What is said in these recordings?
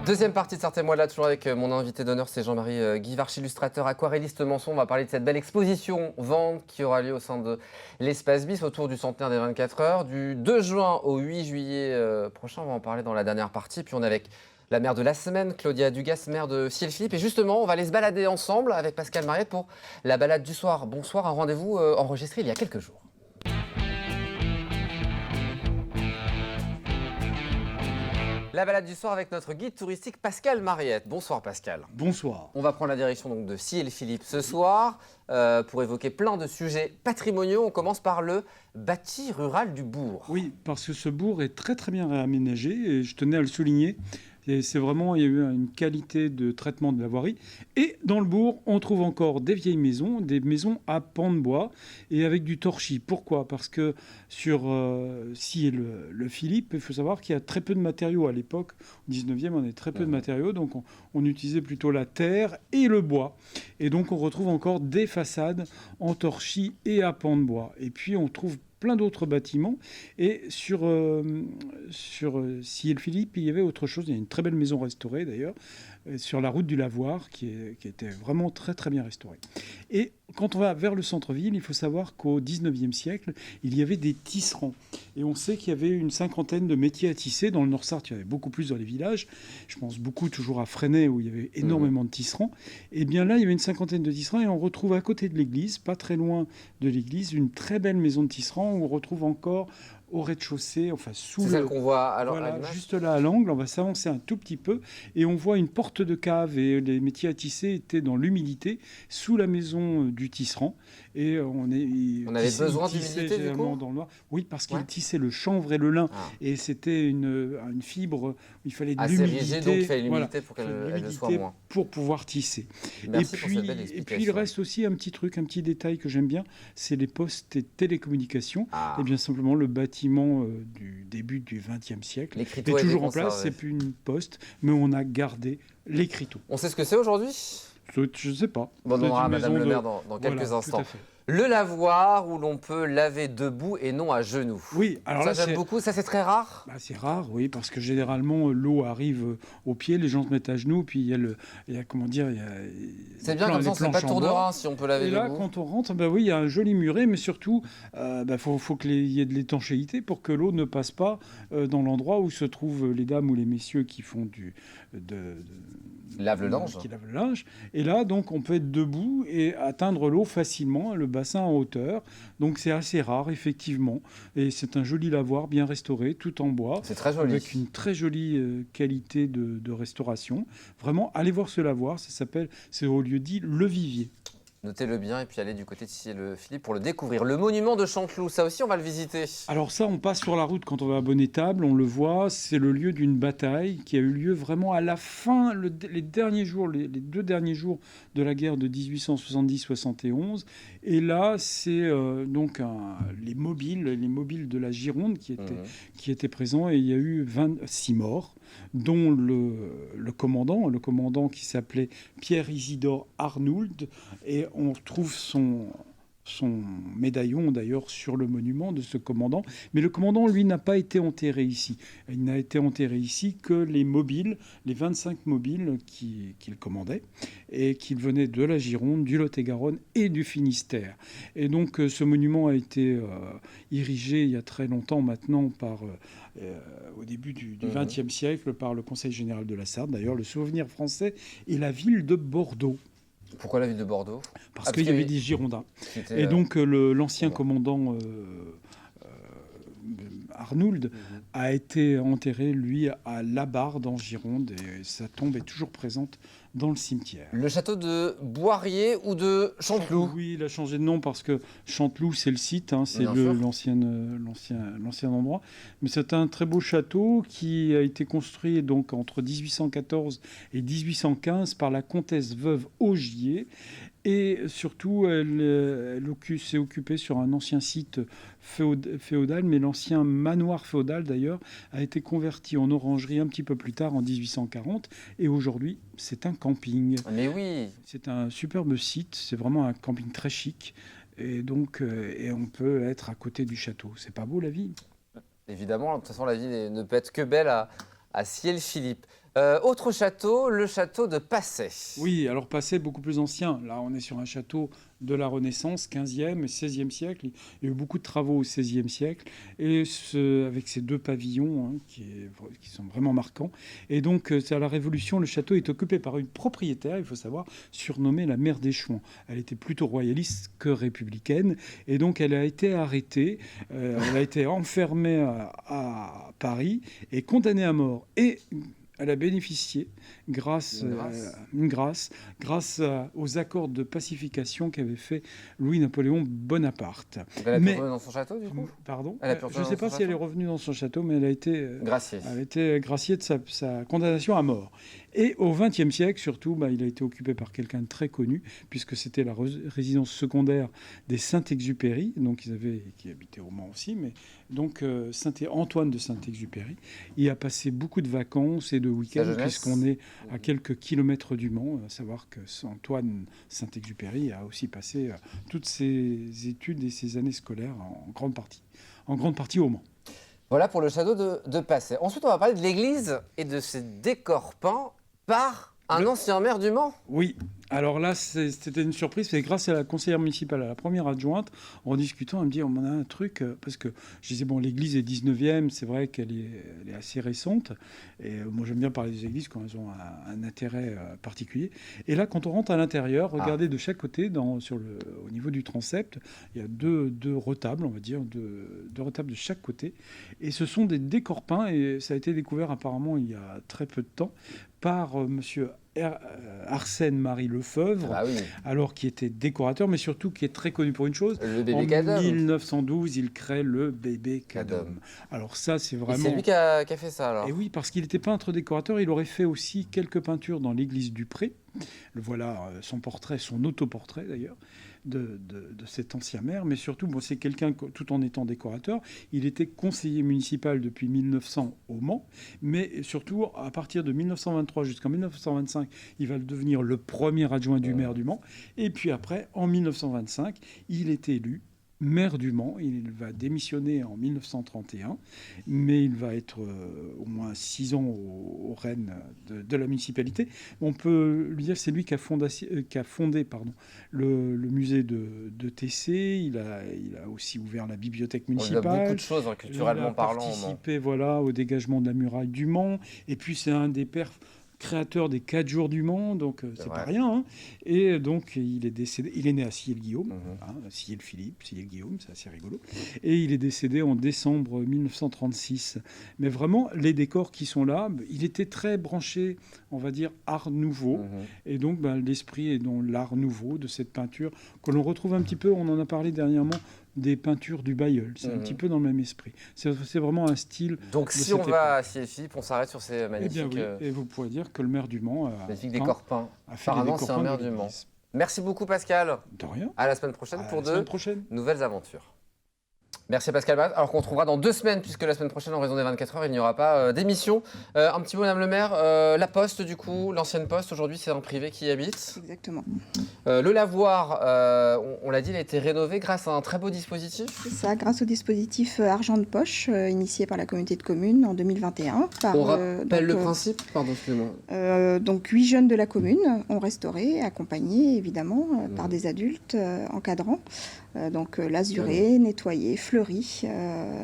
Deuxième partie de Sortez-moi là, toujours avec mon invité d'honneur, c'est Jean-Marie Guivarch, illustrateur, aquarelliste Manson. On va parler de cette belle exposition Vente qui aura lieu au sein de l'Espace Bis autour du centenaire des 24 heures. Du 2 juin au 8 juillet prochain, on va en parler dans la dernière partie. Puis on est avec la mère de la semaine, Claudia Dugas, mère de Ciel-Philippe. Et justement, on va aller se balader ensemble avec Pascal Mariette pour la balade du soir. Bonsoir, un rendez-vous enregistré il y a quelques jours. La balade du soir avec notre guide touristique Pascal Mariette. Bonsoir Pascal. Bonsoir. On va prendre la direction donc de Ciel-Philippe ce soir pour évoquer plein de sujets patrimoniaux. On commence par le bâti rural du bourg. Oui, parce que ce bourg est très très bien réaménagé et je tenais à le souligner. Et c'est vraiment, il y a eu une qualité de traitement de la voirie. Et dans le bourg, on trouve encore des vieilles maisons, des maisons à pans de bois et avec du torchis. Pourquoi ? Parce que sur le Philippe, il faut savoir qu'il y a très peu de matériaux à l'époque. Au 19e, on avait très peu de matériaux, donc on utilisait plutôt la terre et le bois. Et donc on retrouve encore des façades en torchis et à pans de bois. Et puis on trouve plein d'autres bâtiments. Et sur Ciel-Philippe, il y avait autre chose. Il y a une très belle maison restaurée, d'ailleurs, sur la route du Lavoir, qui était vraiment très, très bien restaurée. Et quand on va vers le centre-ville, il faut savoir qu'au 19e siècle, il y avait des tisserands. Et on sait qu'il y avait une cinquantaine de métiers à tisser. Dans le Nord-Sarthe, il y avait beaucoup plus dans les villages. Je pense beaucoup toujours à Fresnay, où il y avait énormément de tisserands. Et bien là, il y avait une cinquantaine de tisserands. Et on retrouve à côté de l'église, pas très loin de l'église, une très belle maison de tisserands où on retrouve encore au rez-de-chaussée, enfin sous c'est celle qu'on voit voilà, juste là à l'angle. On va s'avancer un tout petit peu et on voit une porte de cave et les métiers à tisser étaient dans l'humidité sous la maison du tisserand. Et on avait besoin d'humidité du coup dans le noir. Oui, parce qu'il tissait le chanvre et le lin et c'était une fibre où il fallait de assez l'humidité. Rigide, donc il fallait l'humidité pour qu'elle le soit moins. Pour pouvoir tisser. Merci et pour cette belle explication. puis il reste aussi un petit truc, un petit détail que j'aime bien, c'est les postes et télécommunications. Et bien simplement le bâtiment du début du XXe siècle est toujours en place. C'est plus une poste, mais on a gardé l'écriteau. On sait ce que c'est aujourd'hui ? Je ne sais pas. Bon, on aura Madame le maire dans quelques instants. Le lavoir où l'on peut laver debout et non à genoux. Oui, alors ça j'aime beaucoup. Ça c'est très rare. C'est rare, oui, parce que généralement l'eau arrive aux pieds, les gens se mettent à genoux, puis c'est bien comme ça, c'est pas tour de rein si on peut laver debout. Et là, quand on rentre, oui, il y a un joli muret, mais surtout, faut qu'il y ait de l'étanchéité pour que l'eau ne passe pas dans l'endroit où se trouvent les dames ou les messieurs qui font lave le linge. Qui lave le linge. Et là, donc, on peut être debout et atteindre l'eau facilement, le bassin en hauteur. Donc, c'est assez rare, effectivement. Et c'est un joli lavoir, bien restauré, tout en bois. C'est très joli. Avec une très jolie qualité de restauration. Vraiment, allez voir ce lavoir. C'est au lieu dit Le Vivier. Notez-le bien et puis allez du côté de Ciel-Philippe pour le découvrir. Le monument de Chanteloup, ça aussi on va le visiter. Alors ça, on passe sur la route quand on va à Bonnétable, on le voit, c'est le lieu d'une bataille qui a eu lieu vraiment à la fin, les deux derniers jours de la guerre de 1870-71. Et là, c'est donc les mobiles de la Gironde qui étaient présents et il y a eu 26 morts, dont le commandant qui s'appelait Pierre-Isidore Arnould. Et on retrouve son médaillon d'ailleurs sur le monument de ce commandant. Mais le commandant, lui, n'a pas été enterré ici. Il n'a été enterré ici que les 25 mobiles qu'il commandait et qu'il venait de la Gironde, du Lot-et-Garonne et du Finistère. Et donc ce monument a été érigé il y a très longtemps maintenant au début du XXe siècle par le Conseil général de la Sarthe. D'ailleurs, le souvenir français est la ville de Bordeaux. Pourquoi la ville de Bordeaux ? Parce qu'il y avait des Girondins. Et donc l'ancien commandant Arnould a été enterré, lui, à Labarde en Gironde. Et sa tombe est toujours présente dans le cimetière. Le château de Boirier ou de Chanteloup ? Oui, il a changé de nom parce que Chanteloup, c'est le site, c'est l'ancien endroit. Mais c'est un très beau château qui a été construit donc entre 1814 et 1815 par la comtesse veuve Augier. Et surtout, elle s'est occupée sur un ancien site féodal, mais l'ancien manoir féodal, d'ailleurs, a été converti en orangerie un petit peu plus tard, en 1840. Et aujourd'hui, c'est un camping. Mais oui. C'est un superbe site, c'est vraiment un camping très chic. Et donc, on peut être à côté du château. C'est pas beau, la vie ? Évidemment, de toute façon, la vie ne peut être que belle à Ciel-Philippe. Autre château, le château de Passay. Oui, alors Passay, beaucoup plus ancien. Là, on est sur un château de la Renaissance, 15e et 16e siècle. Il y a eu beaucoup de travaux au 16e siècle, et avec ces 2 pavillons qui sont vraiment marquants. Et donc, c'est à la Révolution, le château est occupé par une propriétaire, il faut savoir, surnommée la mère des Chouans. Elle était plutôt royaliste que républicaine, et donc elle a été arrêtée, elle a été enfermée à Paris et condamnée à mort. Et elle a bénéficié grâce aux accords de pacification qu'avait fait Louis-Napoléon Bonaparte. Donc elle a pu revenir dans son château, du coup ? Pardon ? Je ne sais pas si elle est revenue dans son château, mais elle a été graciée de sa condamnation à mort. Et au XXe siècle, surtout, il a été occupé par quelqu'un de très connu, puisque c'était la résidence secondaire des Saint-Exupéry, donc qui habitaient au Mans aussi, mais donc Antoine de Saint-Exupéry. Il a passé beaucoup de vacances et de week-ends, puisqu'on est à quelques kilomètres du Mans, à savoir que Antoine Saint-Exupéry a aussi passé toutes ses études et ses années scolaires en grande partie au Mans. Voilà pour le château de Passay. Ensuite, on va parler de l'église et de ses décors peints par un ancien maire du Mans. Oui. Alors là, c'était une surprise. C'est grâce à la conseillère municipale, à la première adjointe, en discutant, elle me dit, on a un truc, parce que je disais, l'église est 19e, c'est vrai qu'elle est assez récente. Et moi, j'aime bien parler des églises quand elles ont un intérêt particulier. Et là, quand on rentre à l'intérieur, regardez de chaque côté, au niveau du transept, il y a deux retables, on va dire, deux retables de chaque côté. Et ce sont des décors peints, et ça a été découvert apparemment il y a très peu de temps par monsieur Arsène Marie Lefebvre, alors qui était décorateur, mais surtout qui est très connu pour une chose. Le bébé en Cadom. 1912, il crée le bébé Cadom. Alors ça, c'est vraiment... Et c'est lui qui a fait ça, alors. Et oui, parce qu'il était peintre-décorateur, il aurait fait aussi quelques peintures dans l'église du Pré. Le voilà, son portrait, son autoportrait d'ailleurs, de cet ancien maire. Mais surtout, c'est quelqu'un, tout en étant décorateur, il était conseiller municipal depuis 1900 au Mans, mais surtout, à partir de 1923 jusqu'en 1925, il va devenir le premier adjoint du maire du Mans. Et puis après, en 1925, il est élu maire du Mans. Il va démissionner en 1931, mais il va être au moins 6 ans aux rênes de la municipalité. On peut lui dire que c'est lui qui a fondé le musée de Tessé. Il a aussi ouvert la bibliothèque municipale. Il a beaucoup de choses, culturellement parlant. Il a participé au dégagement de la muraille du Mans. Et puis c'est un des pères créateur des 4 jours du Mans, donc c'est pas rien. Et donc il est décédé, il est né à Sillé-le-Guillaume, Sillé-le-Philippe, Sillé-le-Guillaume, c'est assez rigolo. Et il est décédé en décembre 1936. Mais vraiment, les décors qui sont là, il était très branché, on va dire, art nouveau. Et donc l'esprit est dans l'art nouveau de cette peinture que l'on retrouve un petit peu, on en a parlé dernièrement, des peintures du Bailleul. C'est un petit peu dans le même esprit. C'est vraiment un style. Donc si on va à Sillé-Philippe, on s'arrête sur ces magnifiques... Eh bien oui, et vous pourrez dire que le maire du Mans magnifique décor peint. Apparemment, c'est un maire du Mans. Merci beaucoup, Pascal. De rien. À la semaine prochaine pour de nouvelles aventures. Merci Pascal. Alors qu'on retrouvera dans 2 semaines, puisque la semaine prochaine, en raison des 24 heures, il n'y aura pas d'émission. Un petit mot, Madame le maire. La Poste, du coup, l'ancienne Poste, aujourd'hui, c'est un privé qui y habite. Exactement. Le lavoir, on l'a dit, il a été rénové grâce à un très beau dispositif. C'est ça, grâce au dispositif Argent de Poche, initié par la communauté de communes en 2021. On rappelle le principe. Pardon, excusez-moi. Donc 8 jeunes de la commune ont restauré, accompagnés évidemment par des adultes encadrants. Donc lasuré, nettoyé, fleuri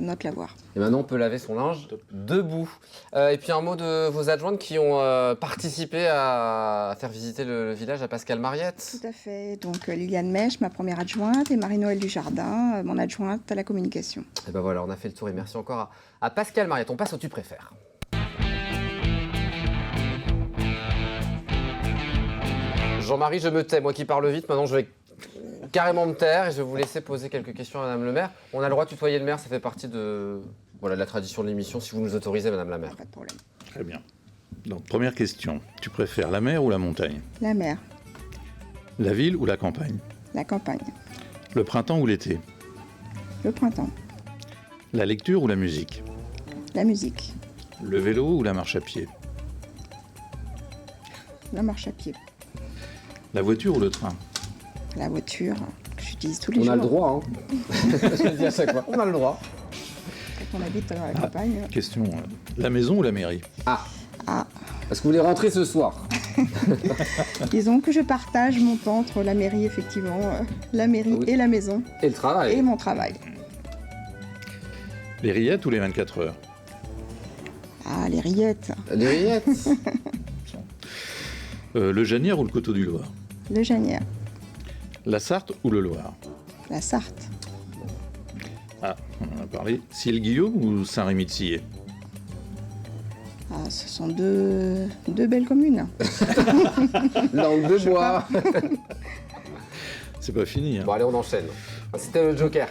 notre lavoir. Et maintenant, on peut laver son linge debout. Et puis un mot de vos adjointes qui ont participé à faire visiter le village à Pascal Mariette. Tout à fait. Donc Liliane Mèche, ma première adjointe, et Marie-Noël Dujardin, mon adjointe à la communication. Et ben voilà, on a fait le tour et merci encore à Pascal Mariette. On passe au Tu préfères. Jean-Marie, je me tais. Moi qui parle vite, maintenant je vais carrément me taire et je vais vous laisser poser quelques questions à Madame le maire. On a le droit de tutoyer le maire, ça fait partie de la tradition de l'émission, si vous nous autorisez, Madame la maire. Pas de problème. Très bien. Donc, première question. Tu préfères la mer ou la montagne? La mer. La ville ou la campagne? La campagne. Le printemps ou l'été? Le printemps. La lecture ou la musique? La musique. Le vélo ou la marche à pied? La marche à pied. La voiture ou le train? La voiture, que j'utilise tous les jours. On a le droit, hein. Je le dis à chaque fois, on a le droit. Quand on habite dans la campagne. Question, la maison ou la mairie? Ah. Est-ce que vous voulez rentrer ce soir? Disons que je partage mon temps entre la mairie, effectivement, la mairie Oui. et la maison, Et le travail? et mon travail. Les rillettes ou les 24 heures? Ah, les rillettes, Les rillettes? Le Janière ou le Coteau du Loir? le Janière, La Sarthe ou le Loir? la Sarthe, Ah, on en a parlé. Ciel-Guillaume ou Saint-Rémy-de-Sillé? ah, ce sont deux belles communes. Langue de bois. C'est pas fini. Hein. Bon, allez, on enchaîne. C'était le Joker.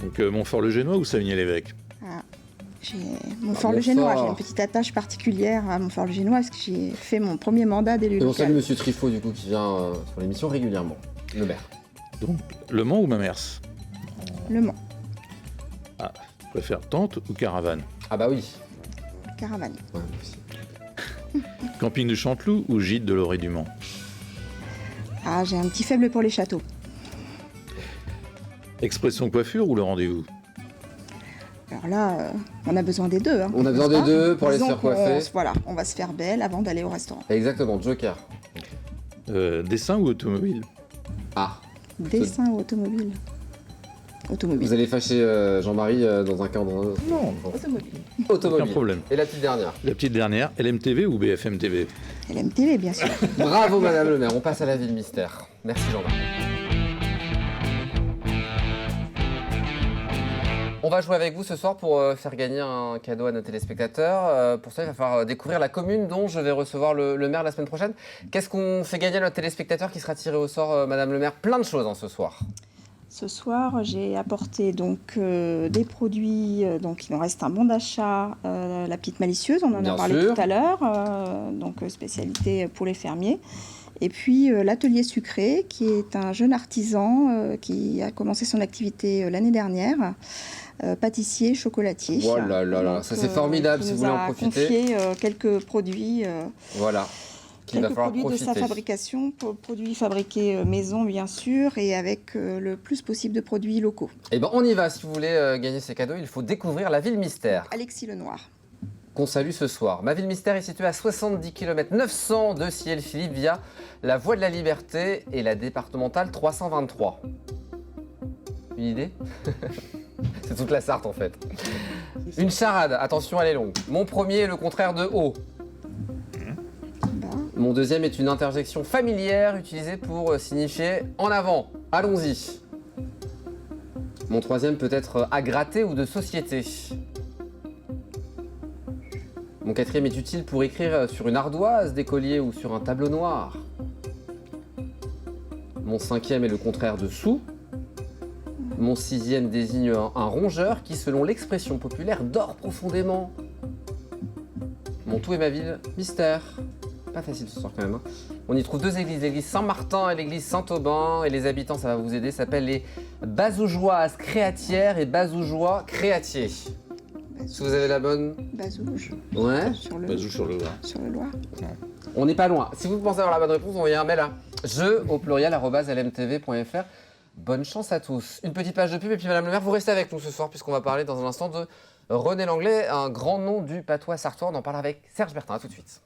Donc Montfort-le-Génois ou Savigny-l'Évêque? Ah, j'ai Montfort-le-Génois, Montfort. j'ai une petite attache particulière à Montfort-le-Génois parce que j'ai fait mon premier mandat d'élu Et on salue local. Monsieur Trifot, du coup, qui vient sur l'émission régulièrement. Le maire. Donc Le Mans ou Mamers? Le Mans, Tu préfères tente ou caravane? Ah bah oui. Caravane, Ouais, moi aussi. Camping de Chanteloup ou gîte de l'Orée du Mans? ah, j'ai un petit faible pour les châteaux. Expression coiffure ou le rendez-vous? Alors là, on a besoin des deux. Hein, On a besoin n'est-ce des pas? deux pour aller se Disons faire coiffer. Voilà, on va se faire belle avant d'aller au restaurant. Exactement, Joker. Dessin ou automobile? Ah, Dessin ou automobile? Automobile. vous allez fâcher Jean-Marie dans un cas ou dans un autre. Non, Automobile. Automobile. aucun problème. Et la petite dernière. La petite dernière, LMTV ou BFM TV? LMTV, bien sûr. Bravo Madame le maire, on passe à la ville mystère. Merci Jean-Marie. On va jouer avec vous ce soir pour faire gagner un cadeau à nos téléspectateurs. Pour ça, il va falloir découvrir la commune dont je vais recevoir le maire la semaine prochaine. Qu'est-ce qu'on fait gagner à notre téléspectateur qui sera tiré au sort, Madame le maire? Plein de choses ce soir. Ce soir, j'ai apporté donc des produits, donc il nous reste un bon d'achat, la petite malicieuse, on en Bien a parlé sûr. tout à l'heure, donc spécialité pour les fermiers. Et puis l'atelier sucré, qui est un jeune artisan qui a commencé son activité l'année dernière, pâtissier, chocolatier. Oh là là là, Donc, ça c'est formidable qui si vous nous voulez en a profiter. confié quelques produits. Voilà, qu'il va Quelques falloir produits de sa profiter. fabrication, produits fabriqués maison bien sûr, et avec le plus possible de produits locaux. Eh ben on y va, si vous voulez gagner ces cadeaux, il faut découvrir la ville mystère. Alexis Lenoir. Qu'on salue ce soir. Ma ville mystère est située à 70 km 900 de Ciel-Philippe via la Voie de la Liberté et la départementale 323. Une idée? C'est toute la Sarthe en fait. Une charade, attention elle est longue. Mon premier est le contraire de haut. Bah, Mon deuxième est une interjection familière utilisée pour signifier en avant. Allons-y. Mon troisième peut être à gratter ou de société. Mon quatrième est utile pour écrire sur une ardoise d'écolier ou sur un tableau noir. Mon cinquième est le contraire de sous. Mon sixième désigne un rongeur qui, selon l'expression populaire, dort profondément. Mon tout est ma ville, mystère. Pas facile ce soir quand même. Hein. On y trouve deux églises, l'église Saint-Martin et l'église Saint-Aubin. Et les habitants, ça va vous aider, s'appellent les Bazougeoises créatières et Bazougeois créatiers. Si vous avez la bonne... Bazouge, Ouais. sur le, Bazou sur le Loir. sur le Loir. On n'est pas loin. Si vous pensez avoir la bonne réponse, envoyez un mail à jeu au pluriel @lmtv.fr. Bonne chance à tous. Une petite page de pub et puis Madame le maire, vous restez avec nous ce soir puisqu'on va parler dans un instant de René Langlais, un grand nom du patois sartois. On en parle avec Serge Bertin. À tout de suite.